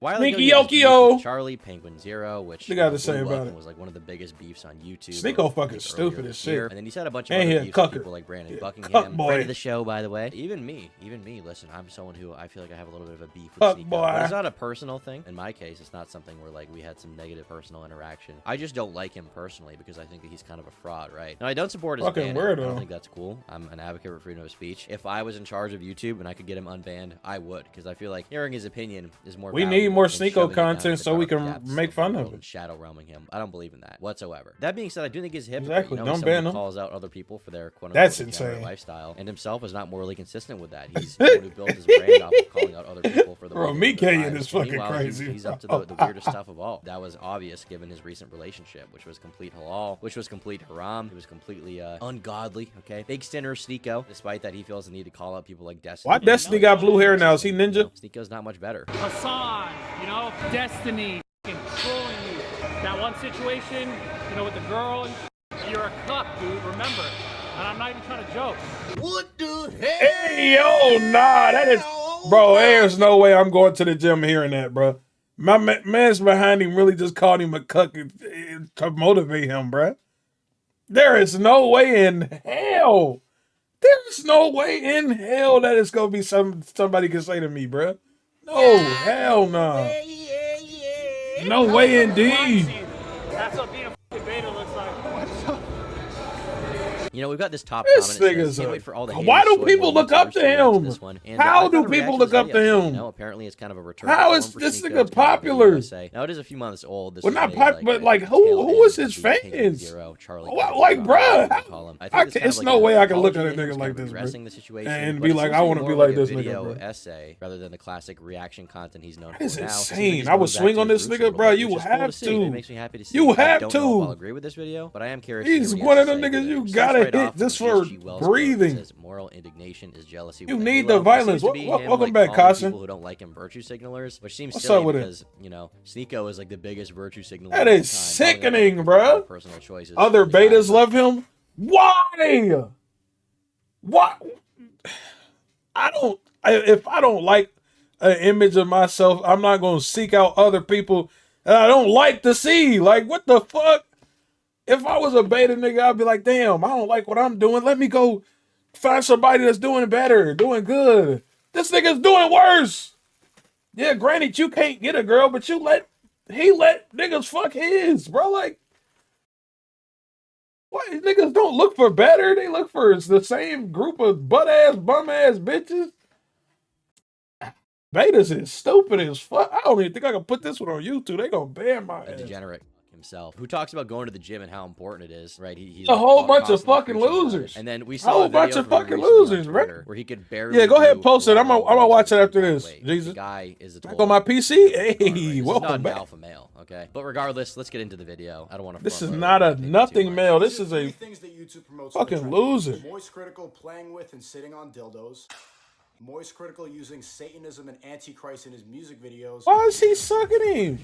While ago, Sneaky he had this beef Yokio. with Charlie Penguin Zero, which What you got to say about it? was like one of the biggest beefs on YouTube. Sneako fucking stupid as shit. And then he's had a bunch of And he other a beefs with cucker. people like Brandon Buckingham, Cuck boy. friend of the show, by the way. Even me. Listen, I'm someone who I feel like I have a little bit of a beef with Cuck Sneako. boy. But it's not a personal thing. In my case, it's not something where like we had some negative personal interaction. I just don't like him personally because I think that he's kind of a fraud, right? Now I don't support his Fucking banning. I weirdo. don't think that's cool. I'm an advocate for freedom of speech. If I was in charge of YouTube and I could get him unbanned, I would, because I feel like hearing his opinion is more. We need more than Sneako shoving it down content the so we dark can depths make of fun the of world it. and shadow realming him. I don't believe in that whatsoever. That being said, I do think he's a hypocrite. Exactly. You know, Don't he's someone ban who him. calls out other people for their quote That's unquote degenerate insane. lifestyle, and himself is not morally consistent with that. He's someone who built his brand off of calling out other people for the Bro, way they me live their Kenyan lives. is fucking Meanwhile, crazy. He's up to the weirdest stuff of all. That was obvious given his recent relationship, which was complete halal, which was complete haram. It was completely ungodly. Okay, big sinner Sneako. Despite that, he feels the need to call out people like Destiny. Why Destiny got blue hair now? Is he ninja? Sneako's not much better. Hassan, you know, Destiny, controlling you. That one situation, you know, with the girl, and you're a cuck, dude, remember. And I'm not even trying to joke. What the hell? Hey, yo, nah, that is... Bro, there's no way I'm going to the gym hearing that, bro. My man's behind him really just called him a cuck to motivate him, bro. There is no way in hell. There's no way in hell that it's going to be somebody can say to me, bro. No, hell no. No way indeed. That's what being a fucking beta looks like. You know, we've got this top This comment. It says, nigga's "Can't a- wait for all the Why haters do showing people more look up YouTubers to react him? this one." And, How I do thought the people reaction look was up to video, him? You know, apparently it's kind of a return. How form is for this Sneako. nigga It's kind of popular? USA. Now it is a few months old. This Well, was not made, pop, but a like tail who is end his of the Penguin fans? Zero, Charlie Like, Penguin, bruh, whatever you call him. I think it's kind it's of no like way an I can look at a apology, nigga it's like kind of this, bro, addressing the situation, and but be it like, seems I to want to more be like a this nigga, video bro. essay rather than the classic reaction content he's known That for is now. It seems like insane. he's I would going swing back on to this his roots a nigga, little bro. bit, You which is cool have see. It to. makes me happy to see. You I have don't know if I'll to. agree with this video, but I am curious to hear He's what he one has of to them say. niggas you Starts gotta right hit off just with for HG Wells quote. It breathing. says, "Moral indignation is jealousy You with a need halo." the violence. Seems to be him, Welcome like, back, calling Carson. people who don't like him virtue signalers, which seems What's silly up with it? because, you know, Sneako is like the biggest virtue signaler. That of all is time, calling out other sickening, people bro. for personal choices. Other for the guy, betas but- love him. Why? What? If I don't like an image of myself, I'm not gonna seek out other people that I don't like to see. Like, what the fuck? If I was a beta nigga, I'd be like, damn, I don't like what I'm doing. Let me go find somebody that's doing better, doing good. This nigga's doing worse. Yeah, granted, you can't get a girl, but he let niggas fuck his, bro. Like, what? Niggas don't look for better. They look for the same group of butt-ass, bum-ass bitches. Betas is stupid as fuck. I don't even think I can put this one on YouTube. They gonna ban my a ass. degenerate himself, who talks about going to the gym and how important it is, right? He's A like, whole bunch of constantly fucking preaching about it. losers. And then we A saw whole a video bunch of from him fucking recently on losers, bro. Twitter where he could barely Yeah, go ahead, do post it. I'm lateral gonna watch it raises after with this. weight. Jesus. The guy is a Back total on my PC? retard, Hey, right? This is welcome not an back. alpha male, okay? But regardless, let's get into the video. I don't want to. This is not a nothing male. This is a things that YouTube promotes fucking loser. Moist Critical playing with and sitting on dildos. Moist Critical using Satanism and Antichrist in his music videos. Why is he sucking him?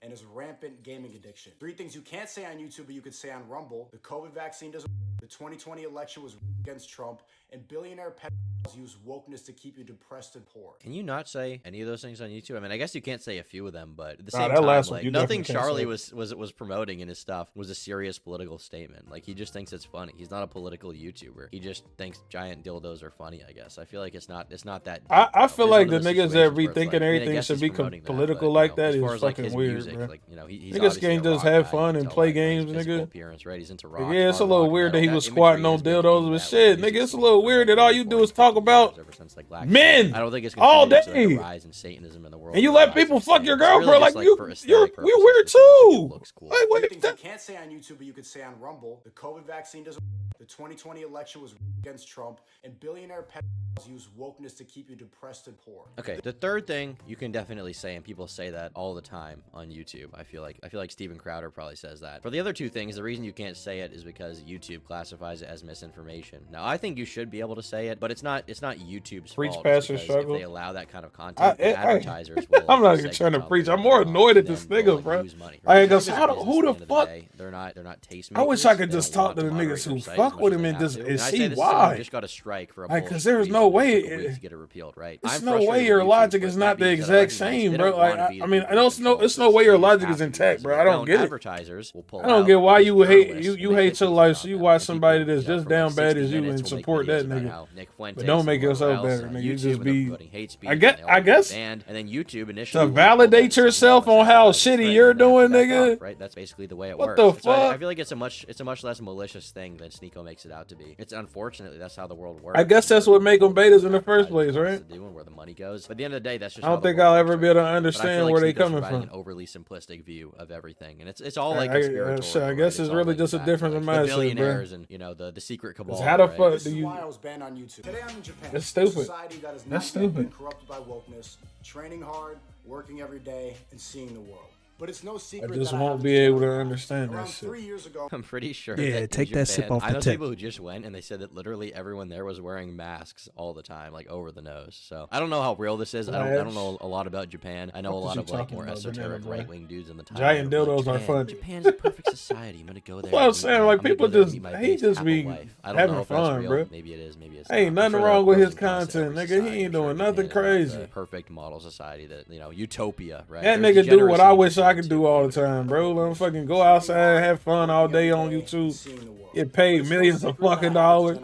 And his rampant gaming addiction. 3 things you can't say on YouTube, but you could say on Rumble. The COVID vaccine doesn't. The 2020 election was against Trump. And billionaire pedophiles use wokeness to keep you depressed and poor. Can you not say any of those things on YouTube? I mean, I guess you can't say a few of them, but at the Nah, same that time, last one, like you nothing definitely can't Charlie say. was promoting in his stuff was a serious political statement. Like he just thinks it's funny. He's not a political YouTuber. He just thinks giant dildos are funny. I guess I feel like it's not that. Deep, I feel There's like one the of those niggas that situations where it's rethinking like, I mean, I everything guess should he's be promoting that, political but, like you know, that as is far as, like, fucking his weird, music, bro. like, you know, he's Niggas obviously can't a just rock have guy. fun You and can tell play by his games, physical nigga. appearance, right? He's into rock. Yeah, it's a hard little rock weird that he metal. was That squatting imagery on is gonna dildos, be but that shit, way. nigga, it's a little weird that all you do is talk about Ever since, like, Black men Sabbath. I don't think it's all contributed to, like, day. a rise in Satanism in the world. And you or a let rise people in fuck your Satan. It's really girlfriend just, like you, for you're aesthetic we're purposes, weird because they think too. it looks cool. Like, 3 wait, things that, you can't say on YouTube, but you could say on Rumble. The COVID vaccine doesn't. The 2020 election was against Trump. And billionaire pedophiles use wokeness to keep you depressed and poor. Okay, the third thing you can definitely say, and people say that all the time on YouTube. I feel like Steven Crowder probably says that. For the other two things, the reason you can't say it is because YouTube classifies it as misinformation. Now, I think you should be able to say it, but it's not YouTube's Preach, fault. pastor, Because struggle. if they allow that kind of content, the I- advertisers will. I'm not even segment trying to out preach. their I'm more videos, annoyed at and this then they'll, nigga, bro. lose money, I right? ain't It's gonna- a how the- business who at the end of fuck- day. They're not tastemakers. I wish I could They just don't talk want to the moderate niggas who their site fuck as with much him as and they just have to. and I see say the why. someone who just got a strike for a bullshit because there's reason no and way took a week to get it repealed, right? There's I'm no way frustrated your with YouTube, logic but is that not the being said, I exact recognize same, they bro. don't Like, wanna be I the mean, people in it's control, no so way your creators logic have is to intact, because bro. if I they don't get it. advertisers will pull I don't out get why because you would hate journalists you will make hate your videos life, about so you them, watch and somebody people, that's just for like down bad 60 as you minutes and will make support videos that about nigga. how Nick Fuentes But don't make and yourself whoever else better, on nigga. You YouTube just and they're be. promoting hate speech. I And they all guess get banned, and then YouTube initially to will pull that validate and say, yourself well, on how it's shitty right, you're and then after doing, that's nigga. off, right? That's basically the way it What works. the And so I fuck? feel like it's a much less malicious thing than Sneako makes it out to be. It's unfortunately that's how the world works. I guess that's what make them betas in the first place, right? To do and where the money goes. But at the end of the day, that's just I how don't the think world I'll works ever right be able to now. But I feel understand like where they Sneako's coming providing from. an overly simplistic view of everything, and it's all I like guess conspiratorial. it's really just a difference in the mindset, billionaires bro. and the secret cabal. How the right? fuck This do is you? why I was banned on YouTube. Today I'm in Japan. That's stupid. A society that has That's not yet been stupid. corrupted by wokeness, training hard, working every day, and seeing the world. But it's no I secret just that I won't haven't be able to joined. understand that Around shit. 3 years ago, I'm pretty sure. Yeah, that take in that sip Japan, off I the know tip. people who just went and they said that literally everyone there was wearing masks all the time, like over the nose. So I don't know how real this is. I don't know a lot about Japan. I know a What is lot you of like talking more about, banana esoteric boy? right wing dudes in the time. Giant dildos are funny. Japan's a perfect society. I'm gonna go there. That's what I'm and meet saying. my- Like, I'm gonna people go there and just- meet my he base just Apple be wife. I don't having know if fun, that's real. bro. Maybe it is. Maybe it's Ain't not. I'm nothing sure there are wrong with pros his and cons to every content, nigga. He society. ain't I'm sure doing Japan nothing is not crazy. the perfect model society that utopia, right? That There's nigga do what I degeneracy in wish I Japan could too, do all the believe it or time, not. bro. Let him fucking go outside, have fun all day on YouTube, get paid millions of fucking dollars.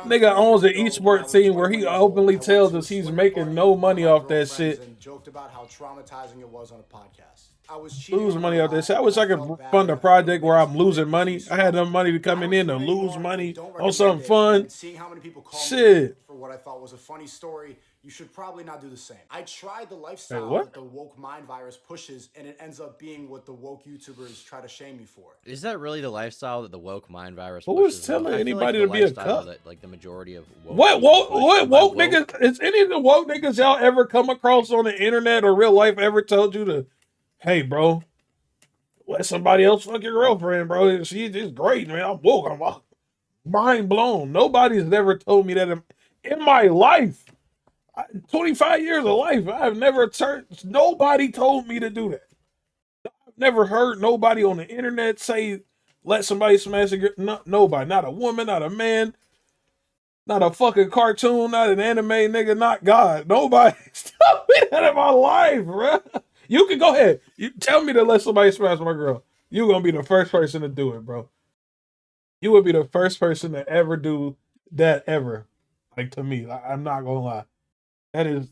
Nigga owns an esports team where he openly tells us he's making no money off that shit. And joked about how traumatizing it was on a podcast. I was Lose money off that shit. I wish I could fund a project where I'm losing money. I had enough money to coming in to lose money on something fun. Seeing how many people call Shit. me for what I thought was a funny story, you should probably not do the same. I tried the lifestyle what? that the woke mind virus pushes, and it ends up being what the woke YouTubers try to shame me for. Is that really the lifestyle that the woke mind virus Who pushes? is telling I feel anybody like to the be a lifestyle cup? that, like the majority of woke What people woke push- what by woke niggas? Is any of the woke niggas y'all ever come across on the internet or real life ever told you to, hey bro, let somebody else fuck your girlfriend, bro? She's just great, man. I'm woke. I'm mind blown. Nobody's ever told me that in my life. 25 years of life, I've never turned. Nobody told me to do that. I've never heard nobody on the internet say, let somebody smash a girl. No, nobody. Not a woman, not a man, not a fucking cartoon, not an anime nigga, not God. Nobody's told me that in my life, bro. You can go ahead. You tell me to let somebody smash my girl. You're going to be the first person to do it, bro. You would be the first person to ever do that ever. Like, to me. I'm not going to lie. That is,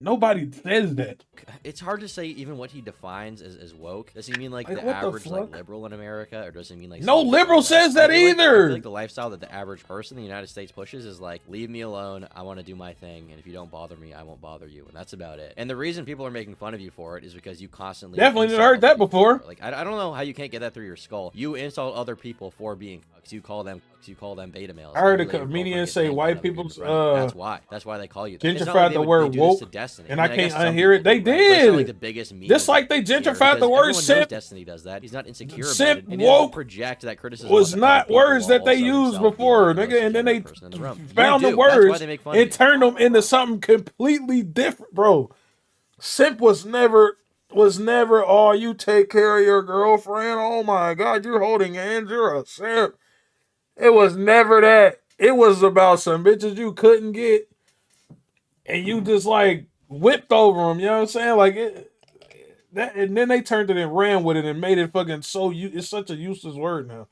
nobody says that. It's hard to say even what he defines as woke. Does he mean like the what the average like fuck? liberal in America, or does he mean like No someone liberal from the West? says that I feel like either. the lifestyle that the average person in the United States pushes is like, leave me alone. I want to do my thing, and if you don't bother me, I won't bother you, and that's about it. And the reason people are making fun of you for it is because you constantly Definitely insult heard other that people before. for it. Like I don't know how you can't get that through your skull. You insult other people for being cucks. You call them cucks. You call them beta males. I heard You a let your comedian girlfriend get say banged by white another dude in people's, front. That's why they call you that. It's not gentrified like the they word would do this woke, to Destiny. and I I mean, can't guess some unhear people it. They do, right? But it's not did. like the biggest meme Just like they here, gentrified because the word everyone knows simp. Destiny does that. He's not insecure Simp about it. And he doesn't woke project that criticism was onto other not people words while that they also used himself being, before, like, the most nigga, and then they degenerate person in the room. found You the do. That's why words they make fun of and you. turned them into something completely different, bro. Simp was never, oh, you take care of your girlfriend. Oh my God, you're holding hands. You're a simp. It was never that. It was about some bitches you couldn't get, and you just like whipped over them. You know what I'm saying? Like that, and then they turned it and ran with it and made it fucking it's such a useless word now.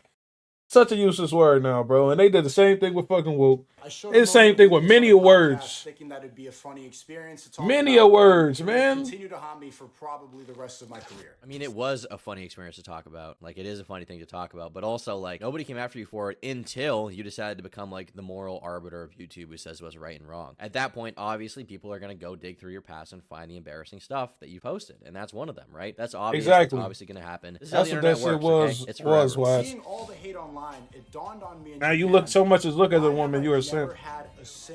Such a useless word now, bro. And they did the same thing with fucking woke. It's the same thing with many words. Thinking that it'd be a funny experience to talk Many about, words, and it man. will continue to haunt me for probably the rest of my career. I mean, it was a funny experience to talk about. Like, it is a funny thing to talk about. But also, like, nobody came after you for it until you decided to become, like, the moral arbiter of YouTube who says what's right and wrong. At that point, obviously, people are going to go dig through your past and find the embarrassing stuff that you posted. And that's one of them, right? That's obvious. Exactly. It's obviously going to happen. This is That's how what the that internet shit works, okay? It's was, forever. Wise. Seeing all the hate online, it dawned on me. Now you look so much as look as a woman, you are a simp.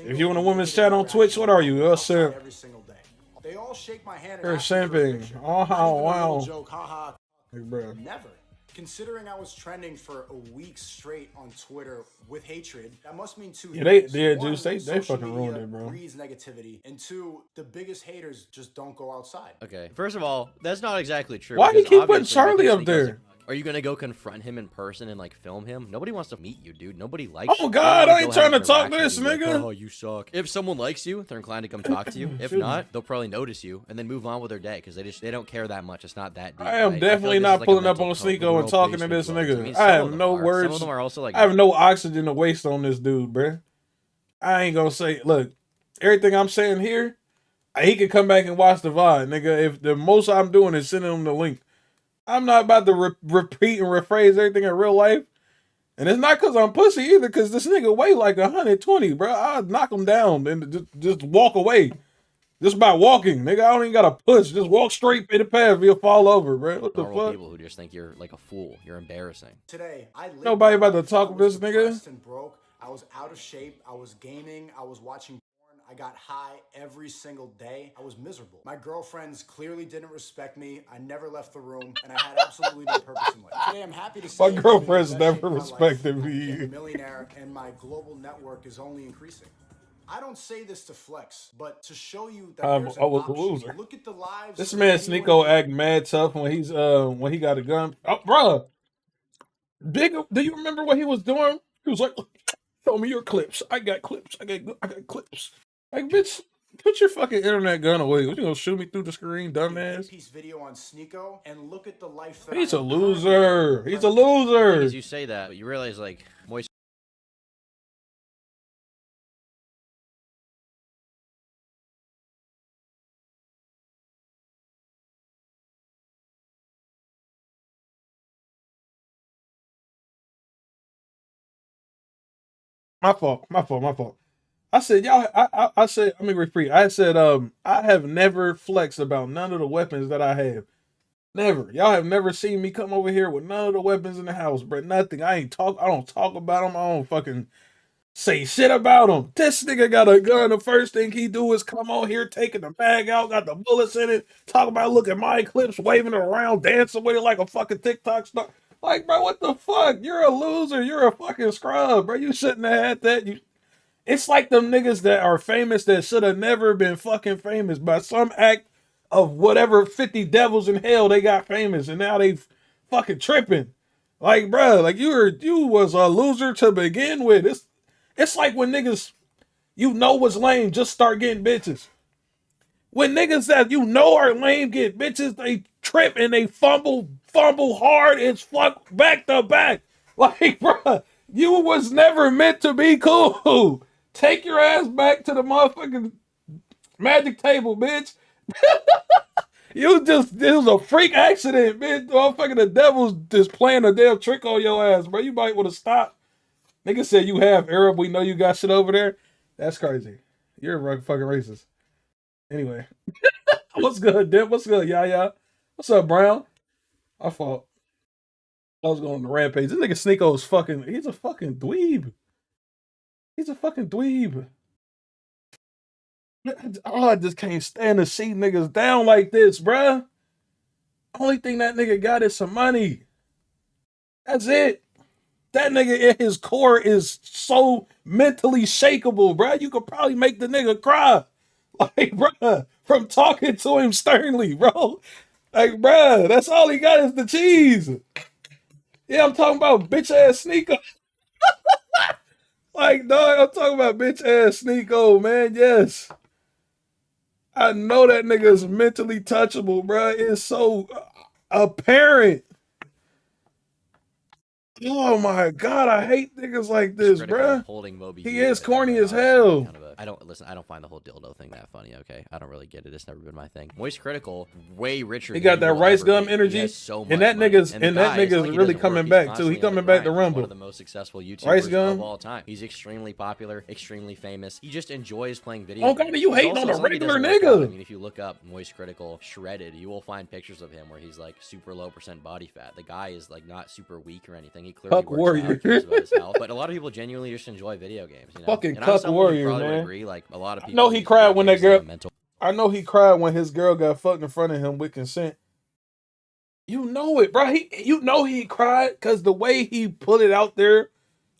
If you in a woman's chat on Twitch, what are you? You're a simp. Every single day. They all shake my hand. You're and ask me for a simping. picture. Oh, Not even a wow. little joke, haha. Hey, bro. Never. Considering I was trending for a week straight on Twitter with hatred, that must mean two things. One, Juice, they social fucking media ruined it, bro. breeds negativity, and two, the biggest haters just don't go outside. Okay. First of all, that's not exactly true. Why he because keep putting obviously, Charlie because up Sneako's there? a cuck, Are you gonna go confront him in person and like film him? Nobody wants to meet you, dude. Nobody likes Oh you. God, They I ain't wanna go have trying to talk an to this interaction with you, like, nigga. oh, you suck. If someone likes you, they're inclined to come talk to you. If Shoot me. not, they'll probably notice you and then move on with their day because they don't care that much. It's not that deep. I am right? definitely this is not like a pulling up mental on code. Look at Sneako our and talking to basement this dwellers. I nigga. mean, I some have of them no are. words. Some of them are also like. I have no oxygen to waste on this dude, bruh. I ain't gonna say. Look, everything I'm saying here, he can come back and watch the VOD, nigga. If the most I'm doing is sending him the link, I'm not about to repeat and rephrase everything in real life. And it's not because I'm pussy either, because this nigga weigh like 120, bro. I'll knock him down and just walk away. Just by walking, nigga. I don't even gotta push. Just walk straight in the path. You'll fall over, bro. What the Normal fuck? people who just think you're like a fool. You're embarrassing. Today, I lived Nobody my about to life. talk I to was this nigga. depressed and broke. I was out of shape. I was gaming. I was watching porn. I got high every single day. I was miserable. My girlfriends clearly didn't respect me. I never left the room, and I had absolutely no purpose in life. Today, I'm happy to say My I'm in the girlfriend's best never shape of my life. respected I'm me. a millionaire, and my global network is only increasing. I don't say this to flex, but to show you that there's an I was a option. loser. Look at the lives This of man anyone Sneako here. act mad tough when he got a gun. Oh, bro, big. Do you remember what he was doing? He was like, "Show me your clips. I got clips. I got clips." Like, bitch, put your fucking internet gun away. What, you gonna shoot me through the screen, dumbass? Piece video on Sneako and look at the life that He's I a am loser. currently He's a living. The thing is, loser. you say that, but you realize like moist. My fault. My fault. My fault. I said, y'all. I said, let me repeat. I said, I have never flexed about none of the weapons that I have. Never. Y'all have never seen me come over here with none of the weapons in the house, bro. Nothing. I ain't talk. I don't talk about them. I don't fucking say shit about them. This nigga got a gun. The first thing he do is come on here, taking the bag out, got the bullets in it. Talk about look at my clips, waving it around, dancing with it like a fucking TikTok star. Like, bro, what the fuck? You're a loser. You're a fucking scrub, bro. You shouldn't have had that. It's like them niggas that are famous that should have never been fucking famous by some act of whatever 50 devils in hell they got famous and now they fucking tripping. Like, bro, like you was a loser to begin with. It's like when niggas you know was lame just start getting bitches. When niggas that you know are lame get bitches, they trip and they fumble hard as fuck back to back. Like, bruh, you was never meant to be cool. Take your ass back to the motherfucking magic table, bitch. This was a freak accident, bitch. Motherfucking the devil's just playing a damn trick on your ass, bro. You might want to stop. Nigga said you have Arab. We know you got shit over there. That's crazy. You're a fucking racist. Anyway. What's good, Dip? What's good, Yaya? What's up, Brown? I fault. I was going on the rampage. This nigga Sneako is fucking. He's a fucking dweeb. He's a fucking dweeb. Oh, I just can't stand to see niggas down like this, bruh. Only thing that nigga got is some money. That's it. That nigga at his core is so mentally shakeable, bruh. You could probably make the nigga cry. Like, bruh, from talking to him sternly, bro. Like, bruh, that's all he got is the cheese. Yeah, I'm talking about bitch ass Sneako. Like, dog, I'm talking about bitch ass Sneako, man. Yes. I know that nigga is mentally touchable, bro. It's so apparent. Oh my god, I hate niggas like this, Critical bro. holding Moby He Dick is is, corny as honestly hell. kind of I don't listen. I don't find the whole dildo thing that funny. Okay, I don't really get it. It's never been my thing. Moist Critical, way richer. He than got that you will rice ever gum be. energy, He has so much and that money. nigga's And the and that guy, it's not nigga's like he really doesn't work. coming He's back too. constantly He on the coming back to grind. He's one of Rumble. the most successful Rice YouTubers gum. of all time. He's extremely popular, extremely famous. He just enjoys playing video Oh games. god, you He's hating also, on a it's not like he regular doesn't work out. I nigga. mean, if you look up Moist Critical shredded, you will find pictures of him where he's like super low percent body fat. The guy is like not super weak or anything. He clearly Cuck works warrior. out, cares about his health. But a lot of people genuinely just enjoy video games, you know. Fucking And I'm cuck someone who warrior, probably would man. agree. Like a lot of I people know he use cried video when that games as girl. a mental. I know he cried when his girl got fucked in front of him with consent. You know it, bro. You know he cried because the way he put it out there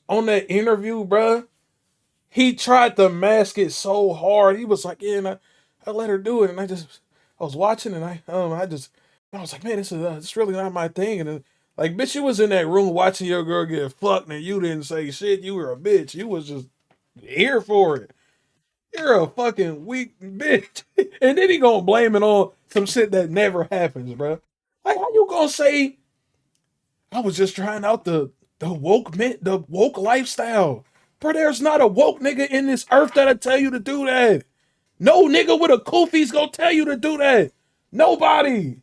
on that interview, bro. He tried to mask it so hard. He was like, "Yeah, and I let her do it, and I was watching, and I was like, man, this is really not my thing." And then Like, bitch, you was in that room watching your girl get fucked and you didn't say shit. You were a bitch. You was just here for it. You're a fucking weak bitch. And then he gonna blame it on some shit that never happens, bro. Like, how you gonna say, I was just trying out the woke lifestyle? Bro, there's not a woke nigga in this earth that'll tell you to do that. No nigga with a kufi's gonna tell you to do that. Nobody.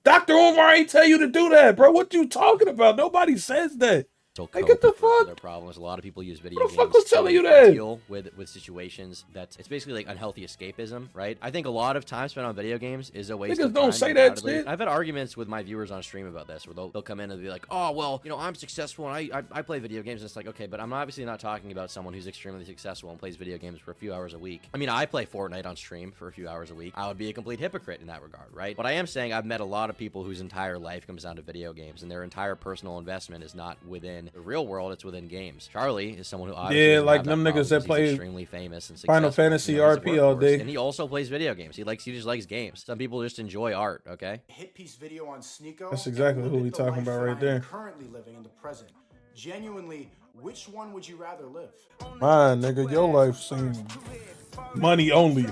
Dr. Omar ain't tell you to do that, bro. What you talking about? Nobody says that. Like, get the fuck. Their problems. A lot of people use video Who the games fuck was telling you to that? deal with situations that it's basically like unhealthy escapism, right? I think a lot of time spent on video games is a waste of time. Niggas don't say that undoubtedly. shit. I've had arguments with my viewers on stream about this, where they'll come in and be like, "Oh, well, you know, I'm successful and I play video games." And it's like, okay, but I'm obviously not talking about someone who's extremely successful and plays video games for a few hours a week. I mean, I play Fortnite on stream for a few hours a week. I would be a complete hypocrite in that regard, right? But I am saying I've met a lot of people whose entire life comes down to video games, and their entire personal investment is not within the real world; it's within games. Charlie is someone who obviously doesn't like have that them niggas problem that because play he's extremely famous and Final successful. Fantasy You know, he's a RP all workhorse, day. and he also plays video games. He just likes games. Some people just enjoy art. Okay. Hit piece video on Sneako. That's exactly and who look we at the talking life about that right I am there. Currently living in the present. Genuinely, which one would you rather live? Mine, nigga, your life seems money only.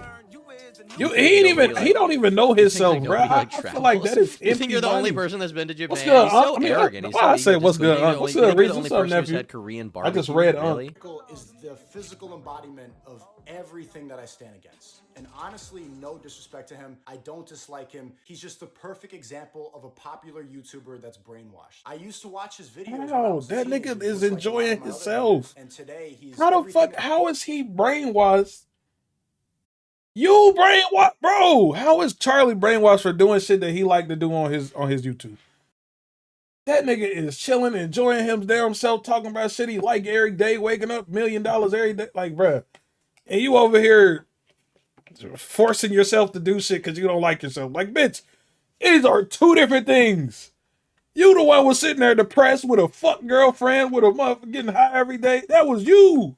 He don't even know himself, bro. I feel like that is empty. You think you're the only money. person that's been to Japan? What's good, He's so I mean, arrogant. He's so I say what's egotistical. good, What's good, Reese? What's up, nephew? Had Korean I just barbecue, read, really? Is the physical embodiment of everything that I stand against. And honestly, no disrespect to him, I don't dislike him. He's just the perfect example of a popular YouTuber that's brainwashed. I used to watch his videos. when I No, was a that teenager, nigga is just like a lot enjoying of my other himself. videos. And today he's How the everything fuck? How is he brainwashed? You brainwashed, bro. How is Charlie brainwashed for doing shit that he like to do on his YouTube? That nigga is chilling, enjoying him there himself, talking about shit he like every day, waking up $1 million every day. Like, bruh. And you over here forcing yourself to do shit because you don't like yourself. Like, bitch, these are two different things. You the one was sitting there depressed with a fuck girlfriend, with a motherfucker getting high every day. That was you.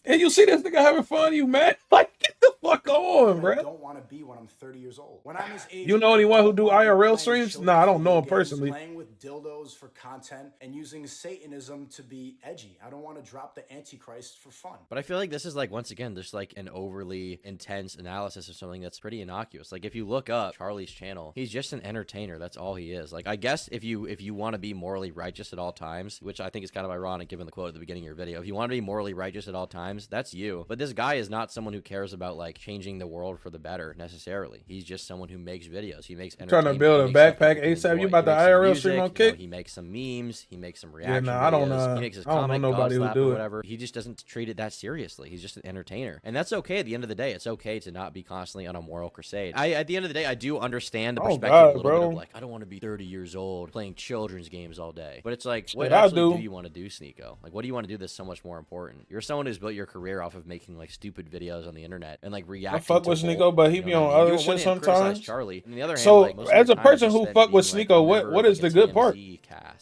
And you see this nigga having fun, you mad? Like, get the fuck on, bro. I don't want to be when I'm 30 years old. When I'm his age, You know anyone who do I don't wanna be IRL playing streams? children's Nah, I don't know him video games, personally. Playing with dildos for content and using Satanism to be edgy. I don't want to drop the Antichrist for fun. But I feel like this is like, once again, there's like an overly intense analysis of something that's pretty innocuous. Like, if you look up Charlie's channel, he's just an entertainer. That's all he is. Like, I guess if you want to be morally righteous at all times, which I think is kind of ironic given the quote at the beginning of your video, if you want to be morally righteous at all times, that's you. But this guy is not someone who cares about like changing the world for the better necessarily. He's just someone who makes videos. He makes Trying to build a backpack ASAP. You about the IRL stream on Kick? He makes some memes. He makes some reaction I don't videos. He makes his I don't know comic nobody who Godslap do or it. whatever. He just doesn't treat it that seriously. He's just an entertainer, and that's okay. At the end of the day, it's okay to not be constantly on a moral crusade. At the end of the day, I do understand the perspective a little bit of like, I don't want to be 30 years old playing children's games all day. But it's like, what actually do you want to do, Sneako? Like, what do you want to do that's so much more important? You're someone who's built your career off of making like stupid videos on the internet and like reacting. I fuck with Sneako, but he be on other shit sometimes. Charlie. And the other hand, so, like, as a person who fuck with Sneako, what is the good part?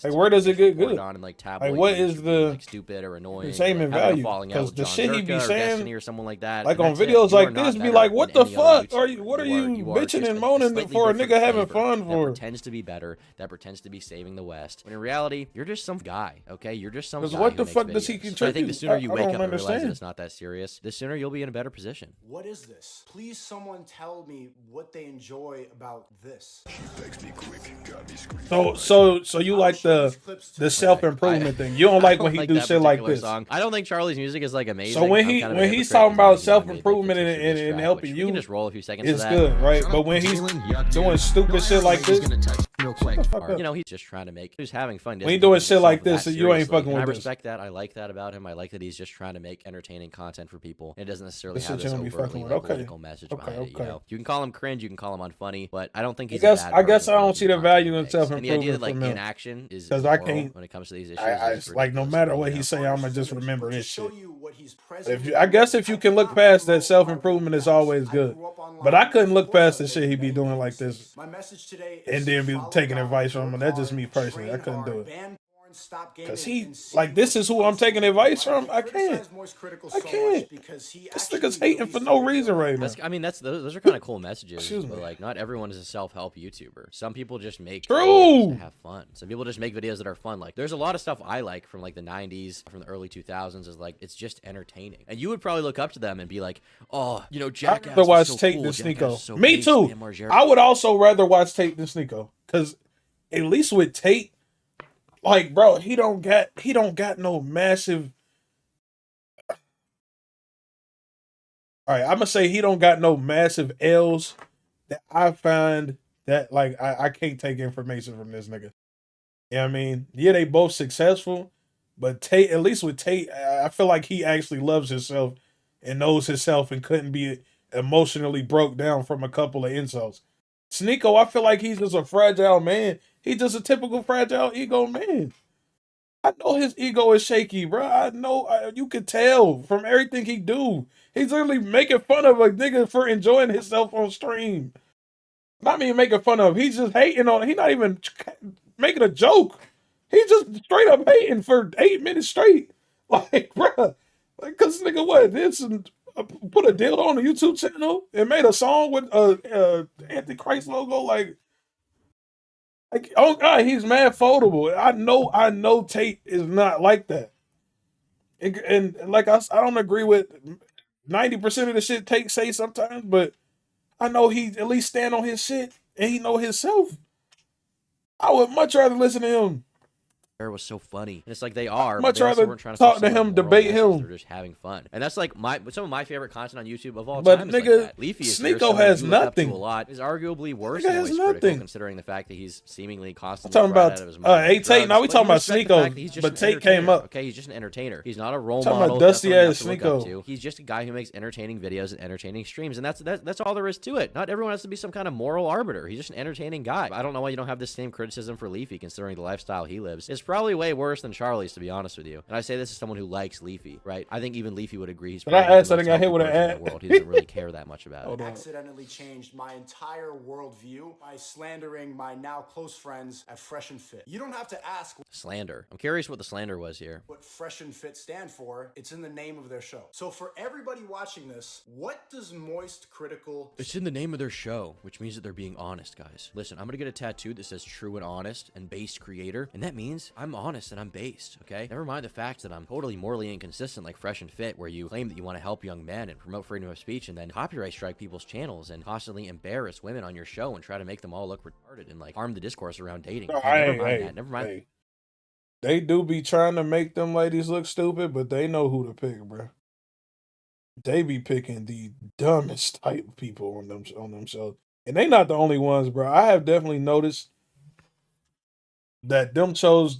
Like, where does it get good? Like, what is the stupid or annoying? Same in value? Because the shit he be saying, or someone like that, like on videos like this, be like, what the fuck? What are you bitching and moaning for a nigga having fun for? That pretends to be better, that pretends to be saving the West. When in reality, you're just some guy, okay? You're just some guy. What the who fuck makes does he videos. contribute? I think the sooner you wake up and realize understand. that it's not that serious, the sooner you'll be in a better position. What is this? Please someone tell me what they enjoy about this. So you like the self-improvement thing. You don't like when he do that shit like particular this. song. I don't think Charlie's music is like amazing. So when I'm kind of a he's hypocrite talking because about I think self-improvement he made, like, a and track, helping which you, we can just roll a few seconds of it's that. good, right? But when he's doing stupid shit like this, Real quick, fuck up. you know, he's just trying to make. He's having fun. When he doing shit like this, you ain't fucking with I this. respect that. I like that about him. I like that he's just trying to make entertaining content for people. It doesn't necessarily This have shit this you don't be overtly fucking with. like, Okay. political message behind it. You know, you can call him cringe, you can call him unfunny, but I don't think he's. I guess I don't see the value in And the idea self-improvement that like from him. inaction is Because I immoral can't. when it comes to these issues. I is like no ridiculous. matter what You he know? say, I'ma just remember this Show shit. you what he's I guess if you can look past that self-improvement, is always good. But I couldn't look past the shit he be doing like this My message today and is then be follow taking God, advice from him. work That's just hard, me personally. I train couldn't do hard, it. ban porn, Stop gaming Cause he and see like this is who I'm taking advice from. I can't. criticize Moist Critical I so can't. much because he This actually nigga's hating for released a no video reason right now. That's, I mean, those are kind of cool messages, Excuse but me. like not everyone is a self-help YouTuber. Some people just make True. videos to have fun. Some people just make videos that are fun. Like there's a lot of stuff I like from like the 90s, from the early 2000s is like it's just entertaining. And you would probably look up to them and be like, "Oh, you know, Jackass I'd rather watch is so Tate cool. than Jackass Sneako. is so Me based. too. Man, Margera." I would also rather watch Tate than Sneako. Cause at least with Tate, like, bro, he don't got no massive. All right, I'm gonna say he don't got no massive L's that I find that like I can't take information from this nigga. You know what I mean? Yeah, they both successful, but Tate, at least with Tate, I feel like he actually loves himself and knows himself and couldn't be emotionally broke down from a couple of insults. Sneako, I feel like he's just a fragile man. He's just a typical fragile ego man. I know his ego is shaky, bro. I know you can tell from everything he do. He's literally making fun of a nigga for enjoying himself on stream. Not even making fun of. He's just hating on. He's not even making a joke. He's just straight up hating for 8 minutes straight. Like, bro, like, cause nigga, what? This and put a deal on the YouTube channel and made a song with Antichrist logo. Like, oh God, he's mad foldable. I know Tate is not like that. And like I don't agree with 90% of the shit Tate say sometimes, but I know he at least stand on his shit and he know himself. I would much rather listen to him. Was so funny. And it's like they are, but Much they also rather weren't trying to talk push to some, like, him, moral debate message. him. They're just having fun, and that's like some of my favorite content on YouTube of all But time. nigga, is like that. Leafy is here, Sneako someone has you look up to nothing. a lot. Is arguably worse Nigga than has Moist Critical, nothing. considering the fact that he's seemingly constantly talking fried about out of his mind. hey Tate. Now we Drugs, talking but about you respect the fact Sneako, that he's just but an Tate came entertainer, up. Okay, he's just an entertainer. He's not a role Talking model. about He's not dusty someone you have ass to look up Sneako. to. He's just a guy who makes entertaining videos and entertaining streams, and that's all there is to it. Not everyone has to be some kind of moral arbiter. He's just an entertaining guy. I don't know why you don't have the same criticism for Leafy, considering the lifestyle he lives. It's probably way worse than Charlie's, to be honest with you. And I say this as someone who likes Leafy, right? I think even Leafy would agree he's But I probably asked the that most nigga hit healthy with an person in ad. the world. He doesn't really care that much about it. Hold on. Accidentally changed my entire worldview by slandering my now close friends at Fresh and Fit. You don't have to ask Slander. I'm curious what the slander was here. what Fresh and Fit stand for. It's in the name of their show. So for everybody watching this, what does Moist Critical... It's in the name of their show, which means that they're being honest, guys. Listen, I'm gonna get a tattoo that says true and honest and based creator, and that means I'm honest and I'm based, okay? Never mind the fact that I'm totally morally inconsistent like Fresh and Fit, where you claim that you want to help young men and promote freedom of speech and then copyright strike people's channels and constantly embarrass women on your show and try to make them all look retarded and like harm the discourse around dating. Okay, never mind that. Never mind. Hey. They do be trying to make them ladies look stupid, but they know who to pick, bro. They be picking the dumbest type of people on them shows. And they not the only ones, bro. I have definitely noticed that them shows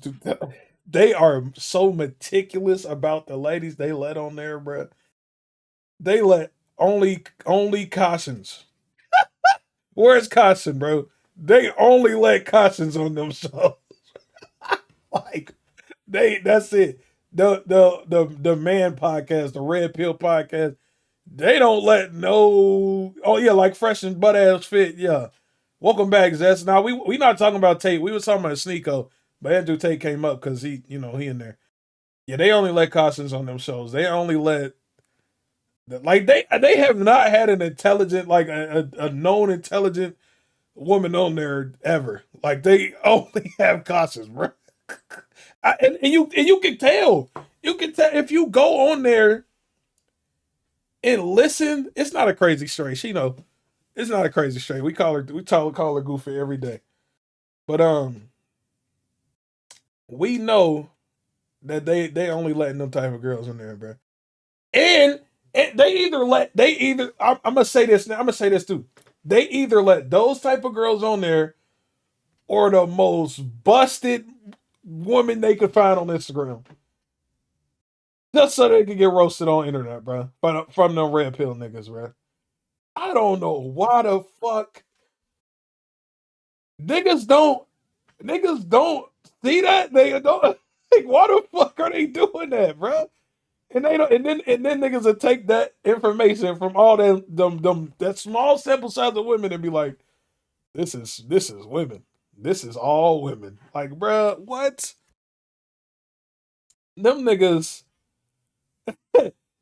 they are so meticulous about the ladies they let on there, bro. They let only cautions. Where's caution, bro? They only let cautions on them shows. Like that's it. The man podcast, the Red Pill podcast, they don't let no. Oh yeah, like Fresh and Butt Ass Fit. Yeah, welcome back, Zest. Now we not talking about Tate. We was talking about Sneako, but Andrew Tate came up because he in there. Yeah, they only let cautions on them shows. They only let like they have not had an intelligent like a known intelligent woman on there ever. Like they only have cautions, bro. And you can tell. You can tell if you go on there and listen. It's not a crazy straight. She know it's not a crazy straight. We call her goofy every day. But we know that they only letting them type of girls in there, bro. And I'm gonna say this now. I'm gonna say this too. They either let those type of girls on there or the most busted woman they could find on Instagram. Just so they could get roasted on internet, bro. From them red pill niggas, bro. I don't know why the fuck niggas don't see that. They don't like why the fuck are they doing that, bro? And they don't and then niggas will take that information from all them that small sample size of women and be like, this is women. This is all women. Like, bro, what? them niggas,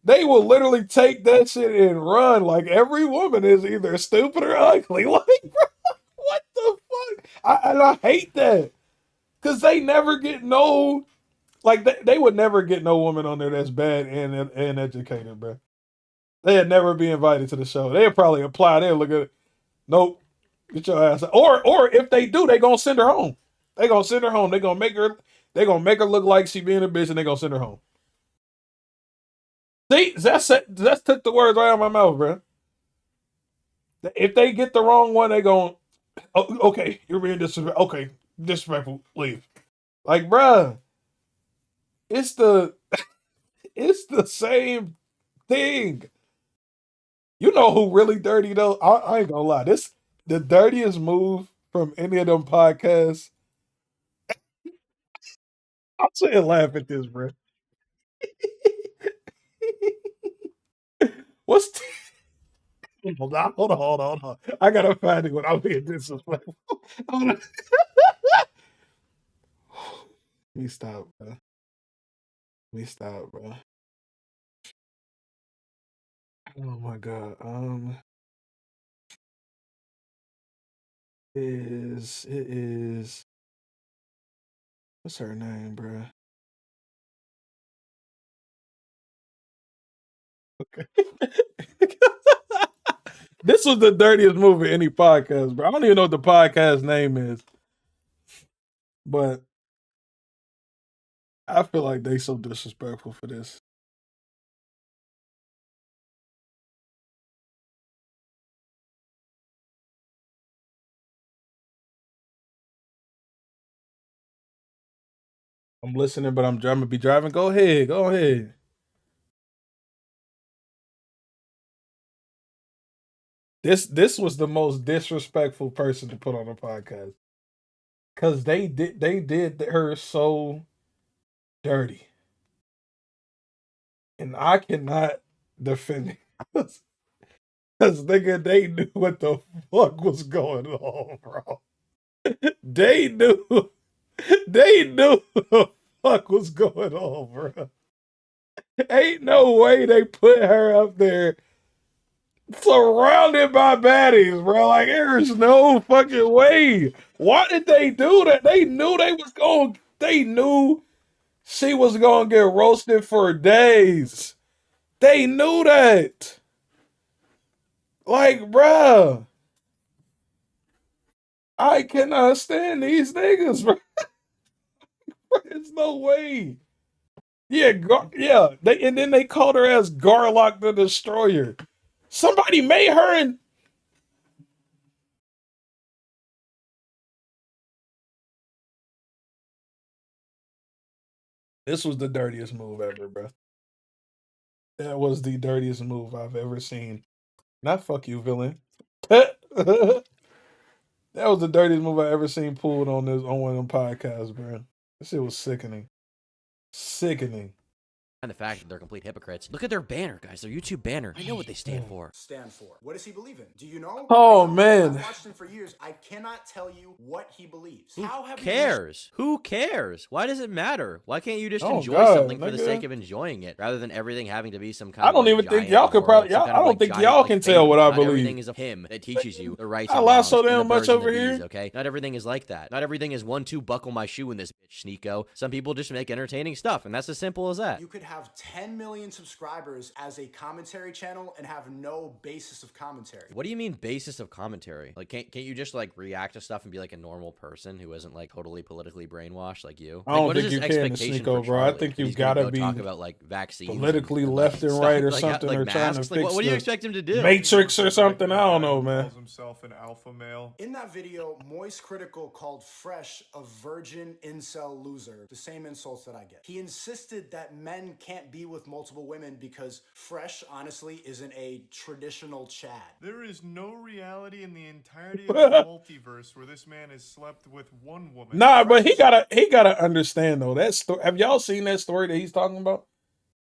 they will literally take that shit and run. Like every woman is either stupid or ugly. Like, bro, what the fuck? I hate that because they never get no. Like they would never get no woman on there that's bad and educated, bro. They'd never be invited to the show. They'd probably apply. They'd look at it. Nope. Get your ass out. Or if they do, they gonna send her home. They gonna send her home. They gonna make her look like she being a bitch and they gonna send her home. See, that's took the words right out of my mouth, bro. If they get the wrong one, they gonna okay, you're being disrespectful. Okay, disrespectful, leave. Like, bruh, it's the it's the same thing. You know who really dirty though? I ain't gonna lie. This the dirtiest move from any of them podcasts. I'm saying laugh at this, bro. What's hold on. I gotta find it when I'm being disrespectful. Hold on. Let me stop, bro. Let me stop, bro. Oh my god. It is what's her name, bro? Okay. This was the dirtiest move in any podcast, bro. I don't even know what the podcast name is, but I feel like they so disrespectful for this. I'm listening, but I'm gonna be driving. Go ahead, go ahead. This was the most disrespectful person to put on a podcast because they did her so dirty, and I cannot defend it because nigga they knew what the fuck was going on, bro. They knew they knew what the fuck was going on, bro. Ain't no way they put her up there surrounded by baddies, bro. Like there's no fucking way. Why did they do that? They knew they was going. They knew she was gonna get roasted for days. They knew that. Like, bruh, I cannot stand these niggas, bro. There's no way. Yeah, yeah. And then they called her as Garlock the Destroyer. Somebody made her and this was the dirtiest move ever, bro. That was the dirtiest move I've ever seen. Not fuck you, villain. That was the dirtiest move I ever seen pulled on one of them podcasts, bro. This shit was sickening. Sickening. And the fact that they're complete hypocrites. Look at their banner, guys. Their YouTube banner. I know what they stand for. What does he believe in? Do you know? Oh, I know. man. I've watched him for years. I cannot tell you what he believes. Who cares? Who cares? Why does it matter? Why can't you just enjoy something for the sake of enjoying it, rather than everything having to be some kind of? I don't even think y'all could probably. I don't think y'all can tell what I believe. Everything is him that teaches you the rights. I lie so damn much over here. Okay, not everything is like that. Not everything is 1-2 buckle my shoe in this bitch, Sneako. Some people just make entertaining stuff, and that's as simple as that. You could have 10 million subscribers as a commentary channel and have no basis of commentary. What do you mean basis of commentary? Like, can't you just like react to stuff and be like a normal person who isn't like totally politically brainwashed like you? I don't like, think you can, Sneako, bro. I think you've got to be talk about like vaccines, politically left and right or something, or trying to fix what do you expect him to do? Matrix or something. I don't know, man. Calls himself an alpha male. In that video, Moist Critical called Fresh a virgin incel loser, the same insults that I get. He insisted that men can't be with multiple women because Fresh, honestly, isn't a traditional Chad. There is no reality in the entirety of the multiverse where this man has slept with one woman. Nah, but he gotta understand though. That story. Have y'all seen that story that he's talking about?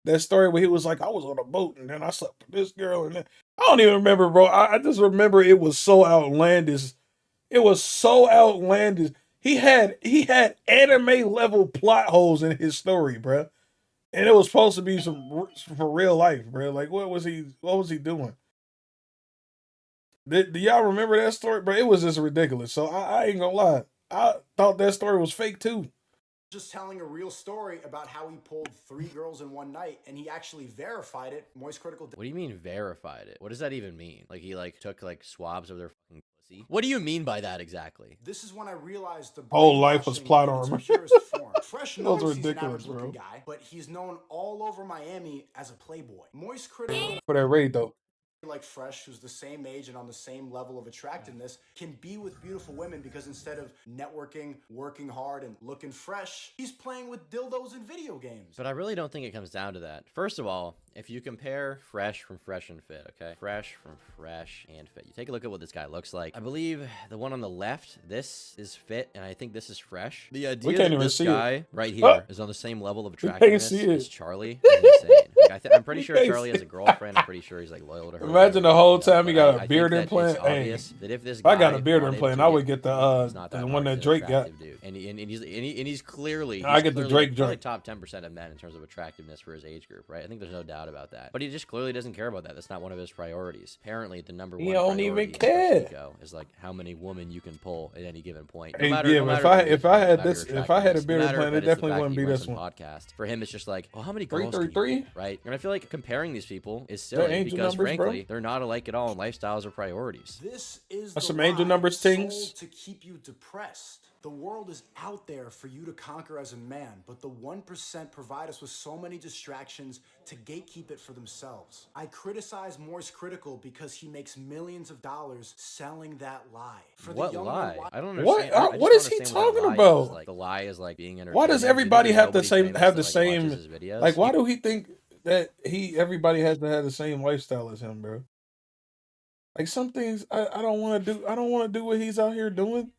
That story where he was like, I was on a boat and then I slept with this girl and then I don't even remember, bro. I just remember it was so outlandish. It was so outlandish. He had anime level plot holes in his story, bro. And it was supposed to be for real life, bro. Like, what was he doing? Do y'all remember that story, bro? It was just ridiculous. So I ain't gonna lie, I thought that story was fake too. Just telling a real story about how he pulled 3 girls in one night, and he actually verified it. Moist Critical. What do you mean verified it? What does that even mean? Like he like took like swabs of their fucking pussy? What do you mean by that exactly? This is when I realized the Whole life was brainwashing plot in its armor. purest form. Fresh That was knows he's an ridiculous, average-looking bro. guy, but he's known all over Miami as a playboy. Moist Critical, For that raid though. like Fresh, who's the same age and on the same level of attractiveness, can be with beautiful women because instead of networking, working hard, and looking fresh, he's playing with dildos and video games. But I really don't think it comes down to that. First of all, if you compare Fresh from Fresh and Fit, okay? Fresh from Fresh and Fit. You take a look at what this guy looks like. I believe the one on the left, this is Fit, and I think this is Fresh. The idea can't that even this see guy it. right here is on the same level of can't attractiveness see it. as Charlie is insane. Like, I'm pretty sure can't Charlie see has a girlfriend. I'm pretty sure he's like loyal to her. Imagine the whole time he got a I beard think that implant. it's Hey, obvious that if this if I guy got a beard wanted implant, to I get would get he's the not the that one hard that to Drake got. attractive dude. And he's clearly I get the Drake probably joint. top 10% of men in terms of attractiveness for his age group, right? I think there's no doubt about that. But he just clearly doesn't care about that. That's not one of his priorities. Apparently, the number one He don't priority even for care. Sneako is like how many women you can pull at any given point. Hey, yeah, no if matter I the if I reason, had no matter this your if I had a attractiveness, beard no matter implant, if it it's the definitely fact wouldn't he be runs this some one. podcast. For him, it's just like, well, how many girls can you 333? pull, right? And I feel like comparing these people is They're silly angel because, numbers, bro. frankly, they're not alike at all, and lifestyles are priorities. This is That's the some angel lie numbers things. sold to keep you depressed. The world is out there for you to conquer as a man, but the 1% provide us with so many distractions to gatekeep it for themselves. I criticize Moist Critical because he makes millions of dollars selling that lie. For What the young lie? one, I don't What? understand. I just What don't is he understand what that talking lie about? is. Like the lie is like being entertained. Why does everybody have the same Watches his videos. like? Why do he think that everybody has to have the same lifestyle as him, bro? Like some things I don't want to do. I don't want to do what he's out here doing.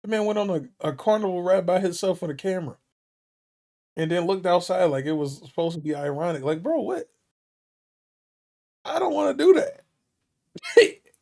The man went on a carnival ride by himself with a camera, and then looked outside like it was supposed to be ironic. Like, bro, what? I don't want to do that.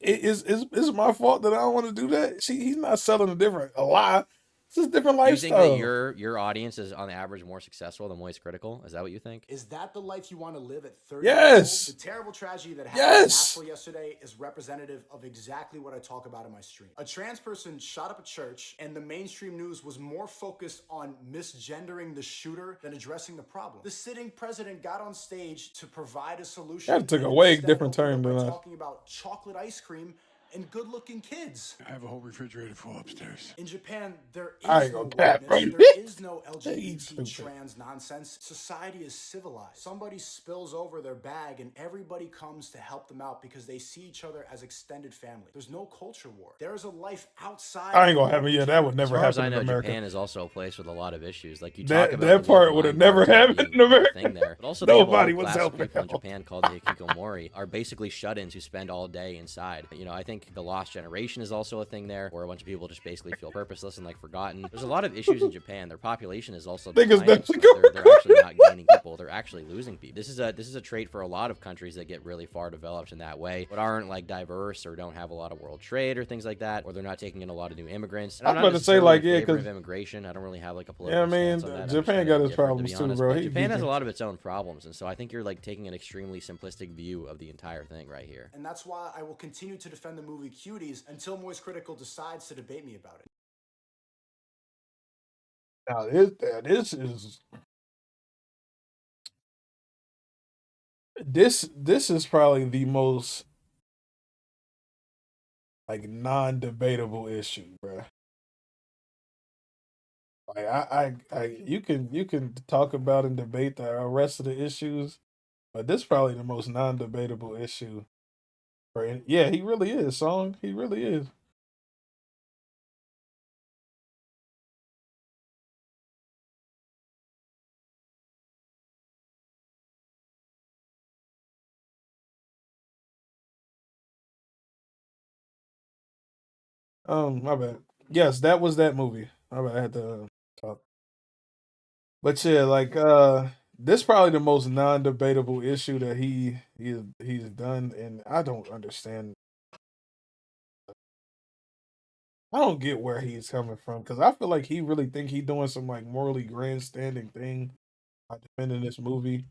It's my fault that I don't want to do that. See, he's not selling a lie. It's just a different Do you think lifestyle. that your audience is on average more successful than Moist Critical? Is that what you think? is that the life you want to live at 30 Yes. years old? The terrible tragedy that happened in Yes. Nashville yesterday is representative of exactly what I talk about in my stream. A trans person shot up a church, and the mainstream news was more focused on misgendering the shooter than addressing the problem. The sitting president got on stage to provide a solution. That took a and way instead different opened turn up by than us. talking about chocolate ice cream and good-looking kids. I have a whole refrigerator full upstairs. In Japan, there I is ain't no gonna cap, wokeness, bro. there is no He's LGBT stupid. trans nonsense. Society is civilized. Somebody spills over their bag and everybody comes to help them out because they see each other as extended family. There's no culture war. There is a life outside. I ain't gonna have it. Yeah, that would As never far as I happen in know, America. Japan is also a place with a lot of issues. Like you That- talk about that the part woke would've line never being happened in a America. thing there. But also, they have a Nobody whole would class sell of people in pills. Japan called the hikikomori are basically shut-ins who spend all day inside. You know, I think the lost generation is also a thing there, where a bunch of people just basically feel purposeless and like forgotten. There's a lot of issues in Japan. Their population is also Niggas declining. definitely Like, they're actually not gaining people. They're actually losing people. This is a trait for a lot of countries that get really far developed in that way, but aren't like diverse or don't have a lot of world trade or things like that, or they're not taking in a lot of new immigrants. And I I'm was not about to say, necessarily like, in yeah, favor 'cause- of immigration. I don't really have like a Yeah, political I mean, stance on that. I'm Japan just kinda got its indifferent, to problems be too, honest. bro. But He Japan has a geeking. lot of its own problems, and so I think you're like taking an extremely simplistic view of the entire thing right here. And that's why I will continue to defend the movie Cuties until Moist Critical decides to debate me about it. Now this is probably the most like non-debatable issue, bro. Like you can talk about and debate the rest of the issues, but this is probably the most non-debatable issue. Yeah, he really is, Song. He really is. My bad. Yes, that was that movie. My bad. I had to talk. But yeah, like this probably the most non-debatable issue that he's done, and I don't understand. I don't get where he's coming from because I feel like he really think he doing some like morally grandstanding thing I defended this movie,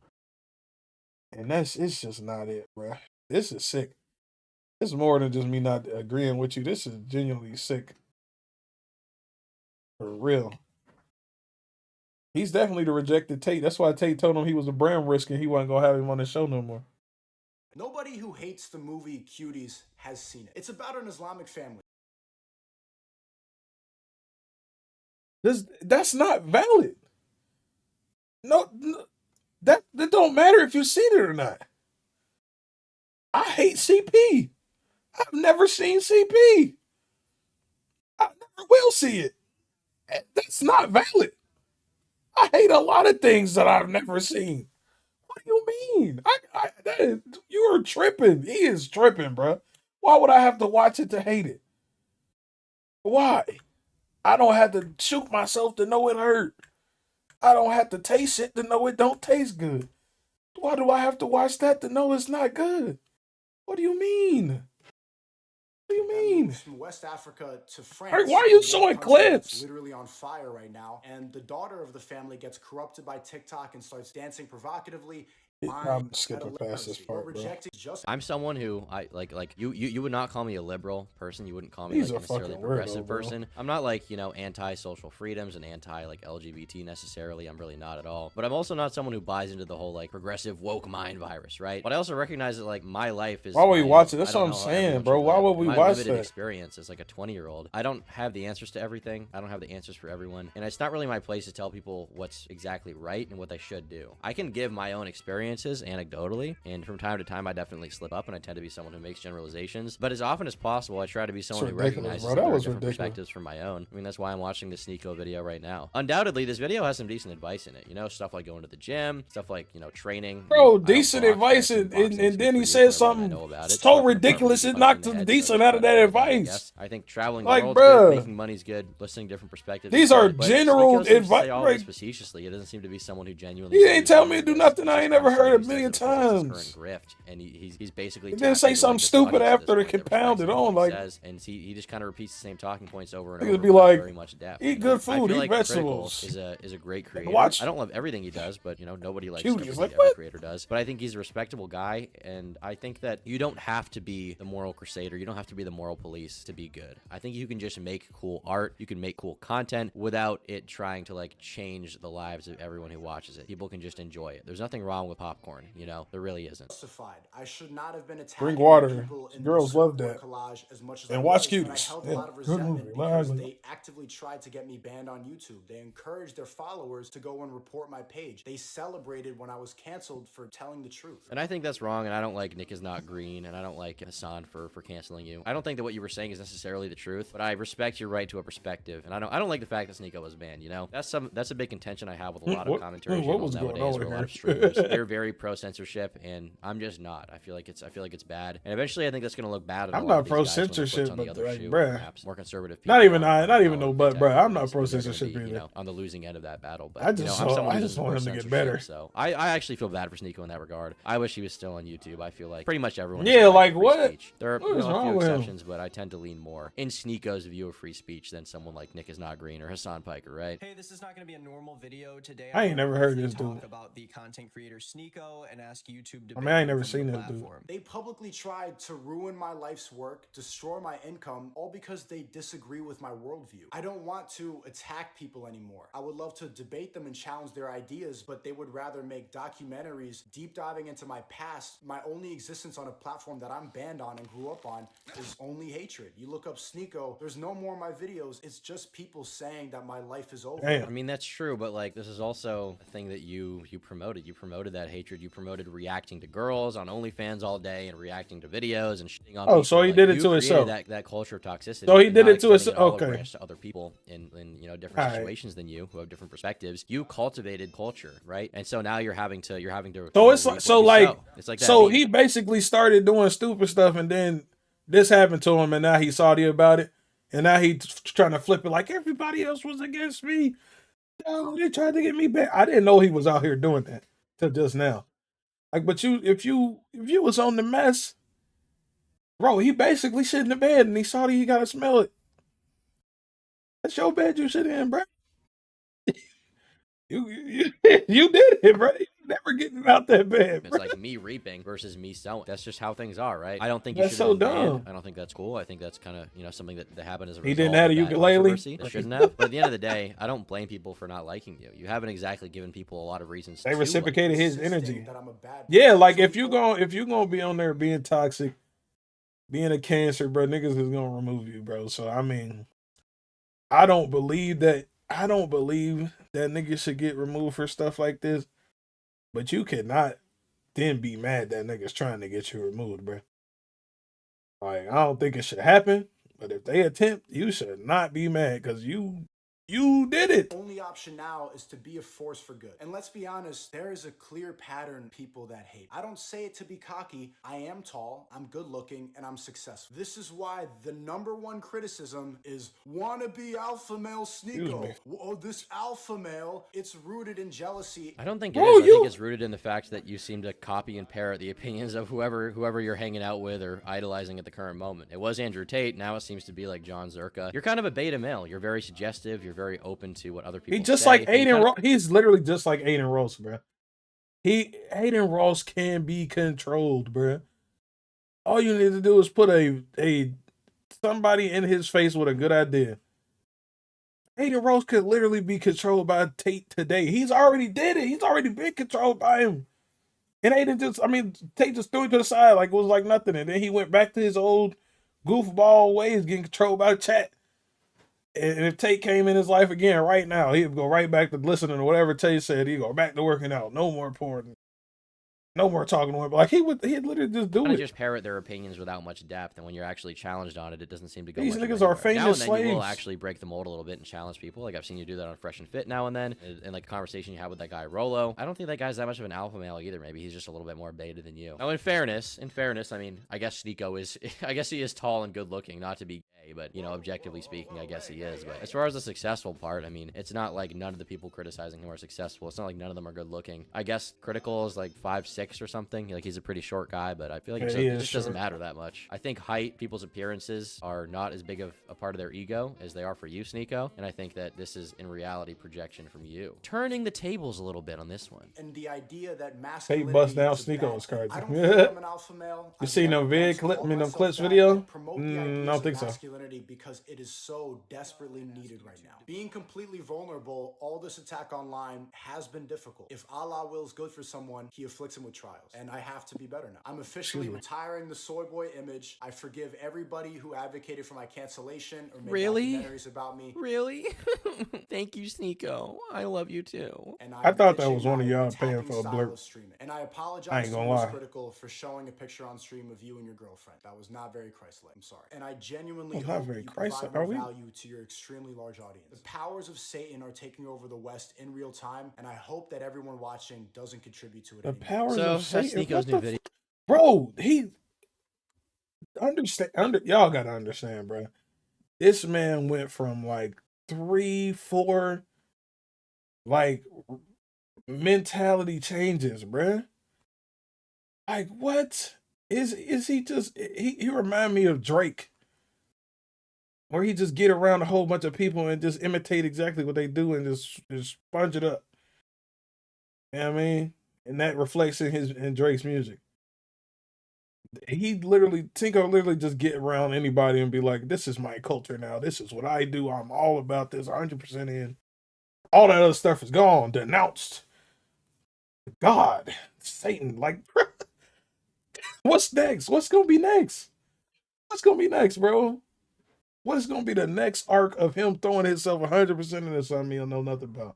and it's just not it, bro. This is sick. It's more than just me not agreeing with you. This is genuinely sick. For real. He's definitely the rejected Tate. That's why Tate told him he was a brand risk and he wasn't gonna have him on the show no more. Nobody who hates the movie Cuties has seen it. It's about an Islamic family. That's not valid. No, that don't matter if you've seen it or not. I hate CP. I've never seen CP. I never will see it. That's not valid. I hate a lot of things that I've never seen. What do you mean? You are tripping. He is tripping, bro. Why would I have to watch it to hate it? Why? I don't have to shoot myself to know it hurt. I don't have to taste it to know it don't taste good. Why do I have to watch that to know it's not good? What do you mean? What do you mean? From West Africa to France. Hey, why are you showing clips? It's literally on fire right now, and the daughter of the family gets corrupted by TikTok and starts dancing provocatively. I'm skipping past this part, bro. I'm someone who you would not call me a liberal person. You wouldn't call me He's like a necessarily a fucking progressive weirdo, bro. person. I'm not like, anti-social freedoms and anti like LGBT necessarily. I'm really not at all. But I'm also not someone who buys into the whole like progressive woke mind virus, right? But I also recognize that like my life is. Why would we my watch own. it? That's I what don't I'm know how saying, everyone bro. should Why live. would we My watch limited that? experience as like a 20-year-old. I don't have the answers to everything. I don't have the answers for everyone, and it's not really my place to tell people what's exactly right and what they should do. I can give my own experiences anecdotally, and from time to time I definitely slip up, and I tend to be someone who makes generalizations. But as often as possible, I try to be someone who ridiculous, recognizes bro. that That there are was different ridiculous. perspectives from my own. I mean, that's why I'm watching the Sneako video right now. Undoubtedly, this video has some decent advice in it. Stuff like going to the gym, stuff like training. Bro, I don't decent box, but I advice, assume and boxing then speaks he for said everything I something know about it. so Apart from ridiculous getting it punched in knocked the the head, decent so out of that better than I advice. guess. I think traveling the Like, world's bruh. good, making money's good, listening to different perspectives. These is are good, but general Sneako seems to advice, say all like- this facetiously. It doesn't seem to be someone who genuinely. He ain't tell believes me to any do of this. nothing I It's ain't just never kind of heard a stuff he million says because it's his times. current grift, and he's basically. He didn't say tapped into, something like, this stupid audience at after this to point that compound it respects what on, he like- says, and he just kind of repeats the same talking points over and Niggas over. be without like, very much depth. eat good I food, feel eat like vegetables. Critical is a great creator. watch- I don't love everything he does, but nobody likes Cuties, everything like, every what? creator does. But I think he's a respectable guy, and I think that you don't have to be the moral crusader. You don't have to be the moral police to be good. I think you can just make cool art. You can make cool content without it trying to like change the lives of everyone who watches it. People can just enjoy it. There's nothing wrong with popcorn, there really isn't. Justified. I should not have been attacking Drink water. people in Girls the love circular that. collage as much as And I watch was, but I Cuties. held Yeah, a lot of good resentment movie. because Live. they actively tried to get me banned on YouTube. They encouraged their followers to go and report my page. They celebrated when I was canceled for telling the truth. And I think that's wrong, and I don't like Nick is not green, and I don't like Hassan for canceling you. I don't think that what you were saying is necessarily the truth, but I respect your right to a perspective, and I don't like the fact that Sneako was banned. That's a big contention I have with a lot of commentary what channels was going nowadays, on or a lot of here? streamers. They're very pro censorship, and I'm just not. I feel like it's bad, and eventually I think that's gonna look bad. On I'm a lot not of these pro guys when the foot's censorship, on the but, other like, shoe, bruh. perhaps more conservative people. Not even are no, on but, the bruh, I'm tech not pro companies, they're gonna censorship be, either. on the losing end of that battle. But I just I'm someone I who just doesn't want him support to get censorship, better. So I actually feel bad for Sneako in that regard. I wish he was still on YouTube. I feel like pretty much everyone. Yeah, has like, free what? speech. There are What is a wrong few with him? exceptions, but I tend to lean more in Sneako's view of free speech than someone like Nick is not green or Hassan Piker, right? Hey, this is not going to be a normal video today. I ain't never heard wanna this talk dude. about the content creator Sneako and ask YouTube to I mean, I ain't ban him never from seen the this dude. platform. They publicly tried to ruin my life's work, destroy my income, all because they disagree with my worldview. I don't want to attack people anymore. I would love to debate them and challenge their ideas, but they would rather make documentaries deep diving into my past. My only existence on a platform that I'm banned on and grew up on is only hatred. You look up Sneako, there's no more of my videos. It's just people saying that my life is over. Damn. I mean, that's true, but like this is also a thing that you promoted. You promoted that hatred. You promoted reacting to girls on OnlyFans all day and reacting to videos and shitting on. Oh, so he did it you to created himself. That culture of toxicity. So he and did not it to his- extending an olive okay. branch to other people in different All right. situations than you who have different perspectives. You cultivated culture, right? And so now you're having to. So it's like, so like, it's like that so meme. he basically started doing stupid stuff, and then this happened to him, and now he's salty about it, and now he's trying to flip it like everybody else was against me. No, they tried to get me back. I didn't know he was out here doing that till just now. Like, but if you was on the mess, bro, he basically shit in the bed, and he salty. He gotta smell it. That's your bed you shit in, bro. You you did it, bro. You never getting out that bed, It's bro. like me reaping versus me sowing. That's just how things are, right? I don't think you That's should so have been banned. dumb. I don't think that's cool. I think that's kind of, something that happened as a He didn't result have of a that ukulele? controversy. That shouldn't have. But at the end of the day, I don't blame people for not liking you. You haven't exactly given people a lot of reasons They to like reciprocated his Insisting energy. that I'm a bad Yeah, person. like So if you gonna be on there being toxic, being a cancer, bro, niggas is gonna remove you, bro. So I mean, I don't believe that. I don't believe that niggas should get removed for stuff like this. But you cannot then be mad that niggas trying to get you removed, bro. Like I don't think it should happen. But if they attempt, you should not be mad because you did it. only option now is to be a force for good. And let's be honest, there is a clear pattern of people that hate. I don't say it to be cocky. I am tall, I'm good looking, and I'm successful. This is why the #1 criticism is wannabe alpha male Excuse me. Sneako. Oh, this alpha male, it's rooted in jealousy. I don't think it Bro, is. I think you- it's rooted in the fact that you seem to copy and parrot the opinions of whoever you're hanging out with or idolizing at the current moment. It was Andrew Tate. Now it seems to be like John Zerka. You're kind of a beta male. You're very suggestive. You're very open to what other people He just say. like and you Aiden kinda- Ross. He's literally just like Aiden Ross, bro. Aiden Ross can be controlled, bro. All you need to do is put a somebody in his face with a good idea. Aiden Ross could literally be controlled by Tate today. He's already did it. He's already been controlled by him. And Aiden Tate just threw it to the side like it was like nothing. And then he went back to his old goofball ways, getting controlled by chat. And if Tate came in his life again right now, he'd go right back to listening to whatever Tate said. He'd go back to working out. No more porn. No more talking to him. Like he'd literally just do Kind it. of just parrot their opinions without much depth, and when you're actually challenged on it, it doesn't seem to go. These much of niggas are anywhere. Now famous and then you will slaves. actually break the mold a little bit and challenge people. Like I've seen you do that on Fresh and Fit now and then, and like a conversation you had with that guy Rolo. I don't think that guy's that much of an alpha male either. Maybe he's just a little bit more beta than you. Now, in fairness, I mean, I guess Sneako is, I guess he is tall and good looking, not to be gay, but objectively speaking, I guess he is. But as far as the successful part, I mean, it's not like none of the people criticizing him are successful. It's not like none of them are good looking. I guess Critical is like 5'6" or something. Like he's a pretty short guy, but I feel like Yeah, it just doesn't matter that much. I think height, people's appearances are not as big of a part of their ego as they are for you, Sneako. And I think that this is in reality projection from you. Turning the tables a little bit on this one. And the idea that Tate masculinity bust down is a Sneako bad was thing. crazy. I don't think I'm an alpha male. You I've seen never them vid once clip, called I mean them myself clips that. video? I promote the I ideas don't of think so. masculinity because it is so desperately needed right now. Being completely vulnerable, all this attack online has been difficult. If Allah wills good for someone, he afflicts him with trials. And I have to be better now. I'm officially retiring the soy boy image. I forgive everybody who advocated for my cancellation or made documentaries about me. Really? Thank you, Sneako. I love you too. And I thought that ditching was one of my y'all attacking paying for a style blurb. of streaming. And I I apologize ain't to gonna Miss lie. Critical for showing a picture on stream of you and your girlfriend. That was not very Christ-like. I'm sorry. And I genuinely Well, not hope very you provide Christ-like. more Are we? value to your extremely large audience. The powers of Satan are taking over the West in real time, and I hope that everyone watching doesn't contribute to it The anymore. powers So of that's Satan. Sneako's What new the video. bro, he y'all gotta understand, bro. This man went from like 3, 4 like mentality changes, bruh. Like what? Is he just he remind me of Drake. Where he just get around a whole bunch of people and just imitate exactly what they do and just sponge it up. You know what I mean? And that reflects in Drake's music. Tinko literally just get around anybody and be like, this is my culture now. This is what I do. I'm all about this, 100% in. All that other stuff is gone, denounced. God, Satan, like, what's next? What's gonna be next? What's gonna be next, bro? What is gonna be the next arc of him throwing himself 100% into something he'll know nothing about?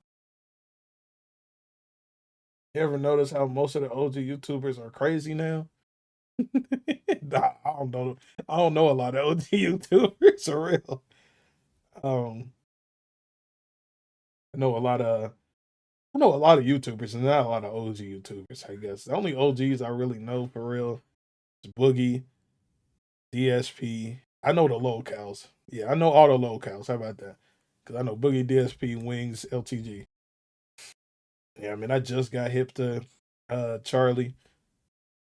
You ever notice how most of the OG YouTubers are crazy now? Nah, I don't know. I don't know a lot of OG YouTubers for real. I know a lot of YouTubers and not a lot of OG YouTubers, I guess. The only OGs I really know for real is Boogie, DSP. I know the locals. Yeah, I know all the locals. How about that? Because I know Boogie, DSP, Wings, LTG. Yeah, I mean, I just got hip to Charlie.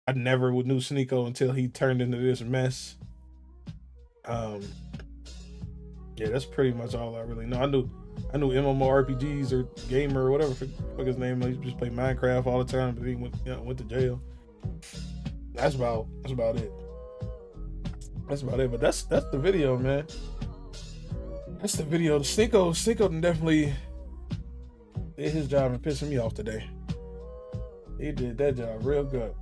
I never knew Sneako until he turned into this mess. Yeah, that's pretty much all I really know. I I knew MMORPGs or gamer or whatever fuck his name. He just played Minecraft all the time, but he went to jail. That's about it. That's about it. But that's the video, man. That's the video. Sneako definitely did his job and pissing me off today. He did that job real good.